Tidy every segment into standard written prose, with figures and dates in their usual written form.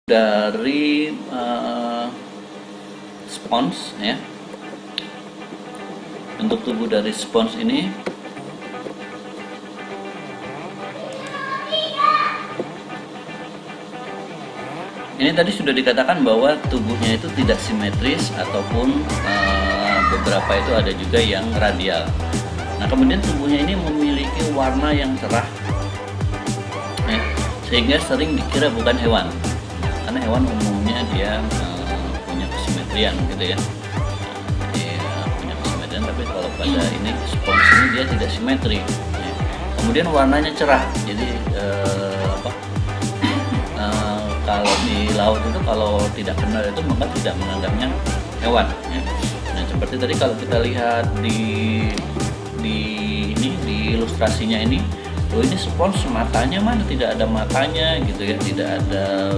dari spons ya. Bentuk tubuh dari spons ini tadi sudah dikatakan bahwa tubuhnya itu tidak simetris ataupun beberapa itu ada juga yang radial. Nah, kemudian tubuhnya ini memiliki warna yang cerah ya, sehingga sering dikira bukan hewan, karena hewan umumnya dia punya kesimetrian gitu ya. Dia punya kesimetrian, tapi kalau pada ini spons ini dia tidak simetri ya. Kemudian warnanya cerah, jadi kalau di laut itu kalau tidak kenal itu maka tidak menganggapnya hewan ya. Nah, seperti tadi kalau kita lihat di ilustrasinya ini, ini spons matanya mana tidak ada matanya gitu ya, tidak ada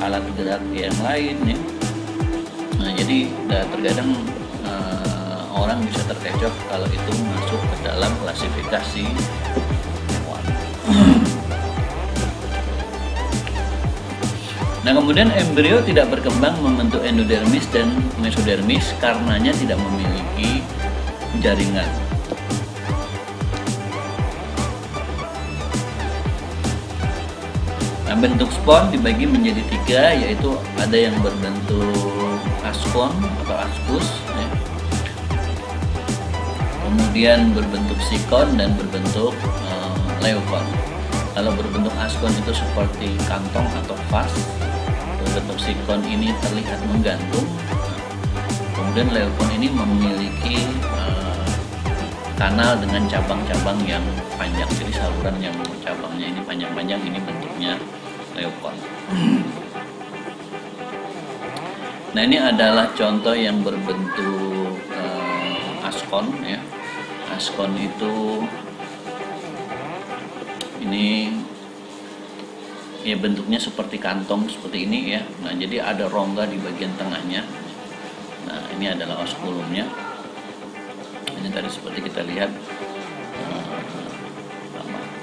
alat gerak yang lain ya. Nah, jadi terkadang orang bisa terkecoh kalau itu masuk ke dalam klasifikasi hewan. Nah, kemudian embrio tidak berkembang membentuk endodermis dan mesodermis karenanya tidak memiliki jaringan. Nah, bentuk spons dibagi menjadi 3, yaitu ada yang berbentuk askon atau askus ya. Kemudian berbentuk sikon dan berbentuk leukon. Kalau berbentuk askon itu seperti kantong atau vas. Berbentuk sikon ini terlihat menggantung. Kemudian leukon ini memiliki kanal dengan cabang-cabang yang panjang, jadi saluran yang cabangnya ini panjang-panjang, ini bentuknya leukon. Nah, ini adalah contoh yang berbentuk askon ya. Askon itu ini ya bentuknya seperti kantong seperti ini ya. Nah, jadi ada rongga di bagian tengahnya. Nah, ini adalah osculumnya. Ini tadi seperti kita lihat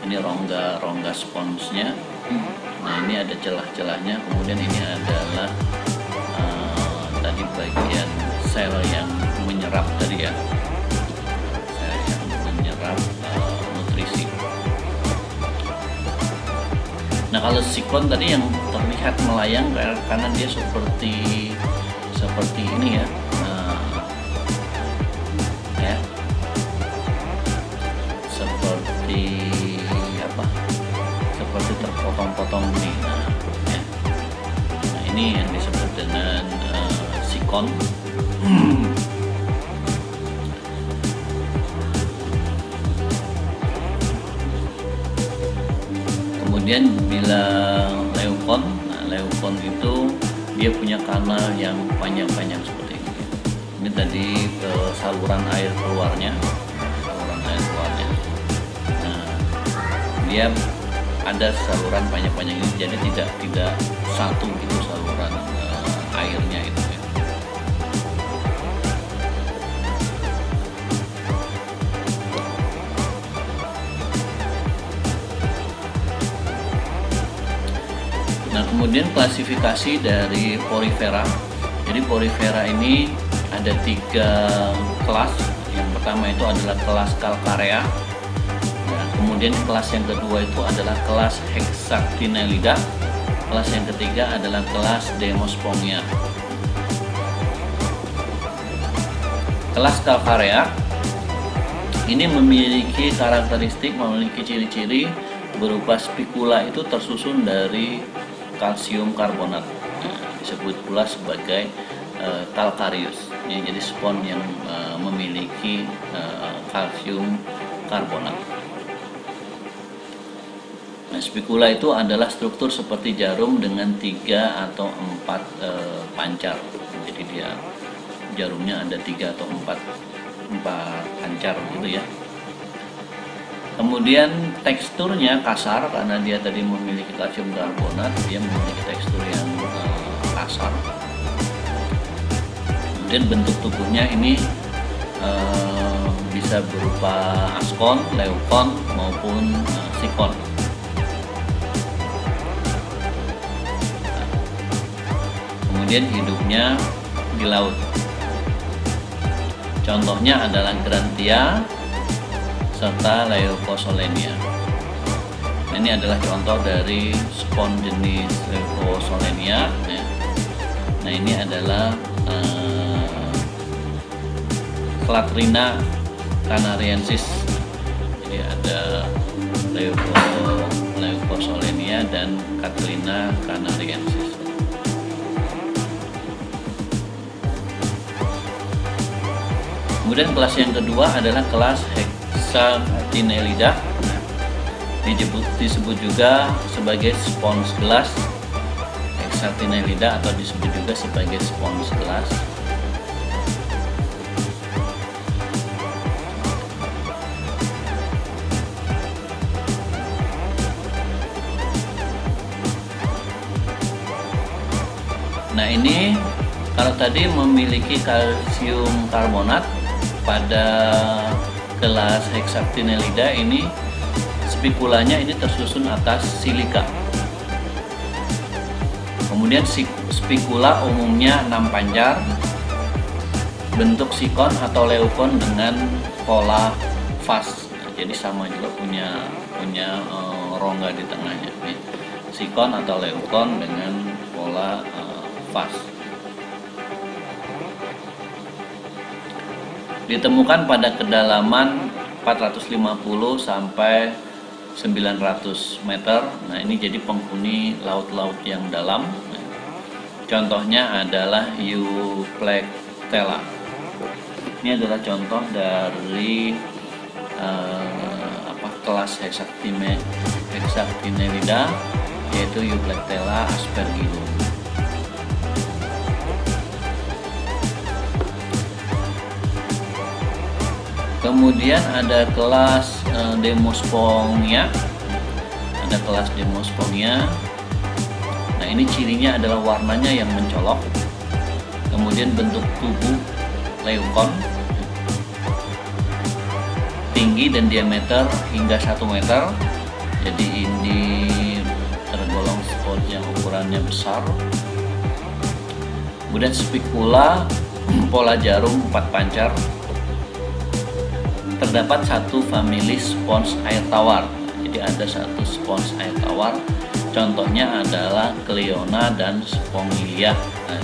ini rongga sponsnya. Nah, ini ada celah-celahnya. Kemudian ini adalah tadi bagian sel yang menyerap tadi ya, sel yang menyerap nutrisi. Nah, kalau sikon tadi yang terlihat melayang karena dia seperti ini ya. Seperti terpotong-potong ini. Nah, ini yang disebut dengan sikon. Kemudian bila leukon, nah leukon itu dia punya kanal yang panjang-panjang seperti ini. Ini tadi saluran air keluarnya. Nah, dia ada saluran panjang-panjang ini, jadi tidak satu gitu saluran airnya itu ya. Nah, kemudian klasifikasi dari porifera. Jadi porifera ini ada 3 kelas. Yang pertama itu adalah kelas Calcarea. Kemudian kelas yang kedua itu adalah kelas Hexactinellida. Kelas yang ketiga adalah kelas Demospongia. Kelas Calcarea ini memiliki ciri-ciri berupa spikula itu tersusun dari kalsium karbonat. Nah, disebut pula sebagai calcareous. Jadi spons yang memiliki kalsium karbonat. Nah, spikula itu adalah struktur seperti jarum dengan 3 atau 4 pancar. Jadi dia jarumnya ada 3 atau 4 pancar gitu ya. Kemudian teksturnya kasar karena dia tadi memiliki kalsium karbonat, dia memiliki tekstur yang kasar. Kemudian bentuk tubuhnya ini bisa berupa askon, leukon maupun sikon. kemudian hidupnya di laut. Contohnya adalah Grantia serta Leucosolenia. Ini adalah contoh dari spons jenis Leucosolenia ya. Nah, ini adalah Clatrina canariensis. Jadi ada Leucosolenia dan Clatrina canariensis. Kemudian kelas yang kedua adalah kelas Hexactinellida. Disebut juga sebagai spons gelas Hexactinellida atau disebut juga sebagai spons gelas. Nah, ini kalau tadi memiliki kalsium karbonat, pada kelas Hexactinellida ini spikulanya ini tersusun atas silika. Kemudian spikula umumnya 6 pancar, bentuk sikon atau leukon dengan pola vas. Jadi sama juga punya rongga di tengahnya. Sikon atau leukon dengan pola vas. Ditemukan pada kedalaman 450 sampai 900 meter. Nah, ini jadi penghuni laut-laut yang dalam. Contohnya adalah Euplectella. Ini adalah contoh dari kelas Hexactinellida, yaitu Euplectella aspergillum. Kemudian ada kelas Demospongia. Ada kelas Demospongia. Nah, ini cirinya adalah warnanya yang mencolok. Kemudian bentuk tubuh leukon, tinggi dan diameter hingga 1 meter. Jadi ini tergolong spons yang ukurannya besar. Kemudian spikula pola jarum 4 pancar. Terdapat satu famili spons air tawar. Jadi ada satu spons air tawar. Contohnya adalah Cleona dan Spongilia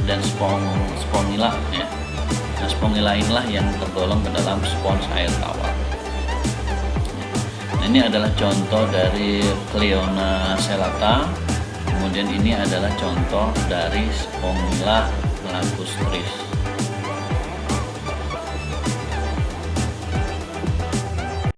dan Spongilla ya. Nah, Spongilla inilah yang tergolong ke dalam spons air tawar. Nah, ini adalah contoh dari Cleona celata. Kemudian ini adalah contoh dari Spongilla lacustris.